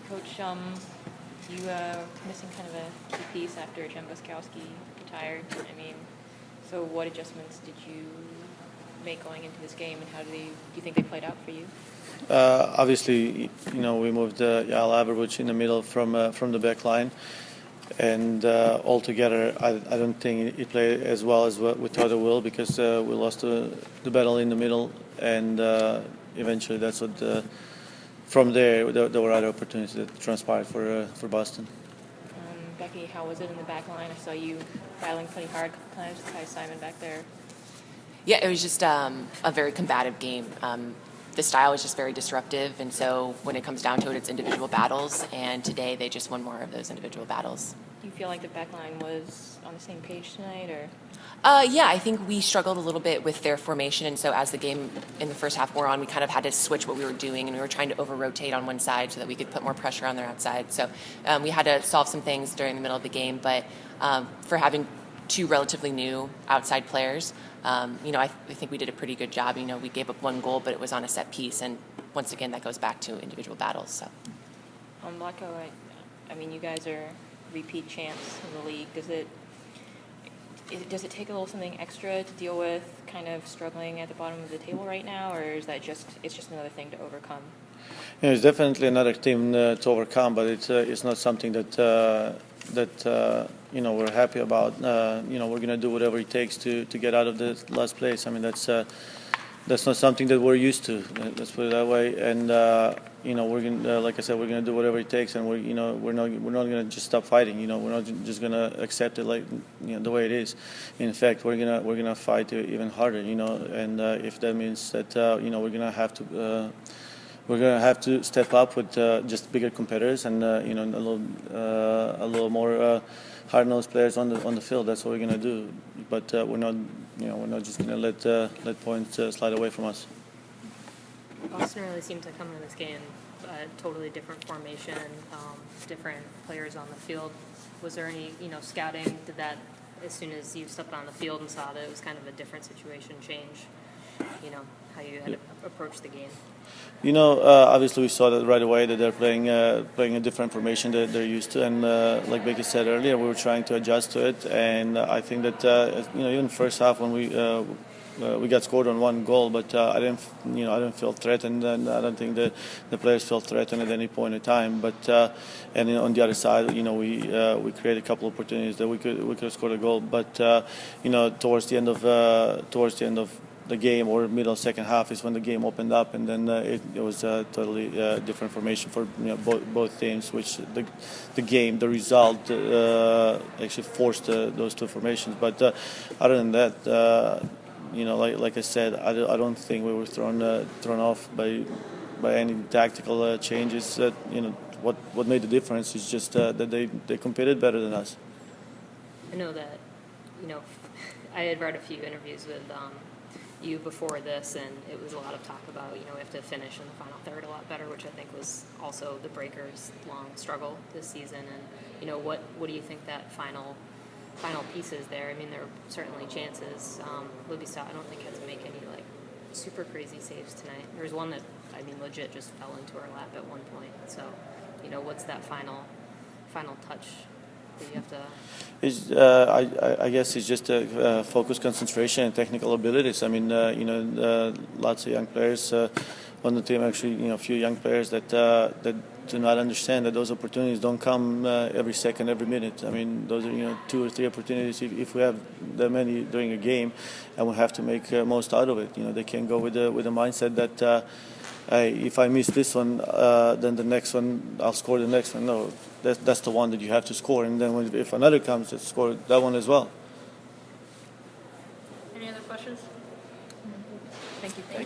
Coach, you missing kind of a key piece after Jem Buskowski retired. I mean, so what adjustments did you make going into this game, and how do you think they played out for you? Obviously, we moved Yael Averbuch in the middle from the back line, and altogether, I don't think it played as well as what we thought it will, because we lost the battle in the middle, and eventually that's what. From there were other opportunities that transpired for Boston. Becky, how was it in the back line? I saw you battling pretty hard a couple times with Kai Simon back there. Yeah, it was just a very combative game. The style was just very disruptive, and so when it comes down to it, it's individual battles, and today they just won more of those individual battles. Do you feel like the back line was on the same page tonight, or? Yeah, I think we struggled a little bit with their formation, and so as the game in the first half wore on, we kind of had to switch what we were doing, and we were trying to over-rotate on one side so that we could put more pressure on their outside. So we had to solve some things during the middle of the game, but for having two relatively new outside players, I think we did a pretty good job. We gave up one goal, but it was on a set piece, and once again, that goes back to individual battles. So, Vlatko, I mean, you guys are repeat champs in the league. Does it take a little something extra to deal with kind of struggling at the bottom of the table right now, or is that just another thing to overcome? It's definitely another team to overcome, but it's not something that we're happy about. We're going to do whatever it takes to get out of the last place. I mean, that's not something that we're used to. Let's put it that way. And we're going, like I said, we're going to do whatever it takes, and we're not going to just stop fighting. We're not just going to accept it like the way it is. In fact, we're gonna fight even harder. And if that means that we're going to have to. We're going to have to step up with just bigger competitors and a little more hard-nosed players on the field. That's what we're going to do. But we're not just going to let points slide away from us. Boston really seemed to come into this game a totally different formation, different players on the field. Was there any scouting? Did that, as soon as you stepped on the field and saw that it was kind of a different situation, change how you had to approach the game? Obviously we saw that right away that they're playing a different formation that they're used to, and like Becky said earlier, we were trying to adjust to it. And I think that even first half when we got scored on one goal, but I didn't feel threatened, and I don't think that the players felt threatened at any point in time. But and on the other side, we created a couple of opportunities that we could have scored a goal, but towards the end of the game, or middle second half, is when the game opened up, and then it was a totally different formation for both teams, which the result actually forced those two formations. But other than that, like I said, I don't think we were thrown off by any tactical changes. That what made the difference is just that they competed better than us. I know that I had read a few interviews with you before this, and it was a lot of talk about we have to finish in the final third a lot better, which I think was also the Breakers' long struggle this season. And what do you think that final piece is there? I mean, there are certainly chances. Libby I don't think had to make any super crazy saves tonight. There was one that legit just fell into her lap at one point. So what's that final touch that you have to? I guess it's just focus, concentration, and technical abilities. I mean, lots of young players on the team. Actually, a few young players that do not understand that those opportunities don't come every second, every minute. I mean, those are 2 or 3 opportunities if we have that many during a game, and we have to make most out of it. They can't go with the mindset that. If I miss this one, then the next one, I'll score the next one. No, that's the one that you have to score. And then if another comes, to score that one as well. Any other questions? Thank you.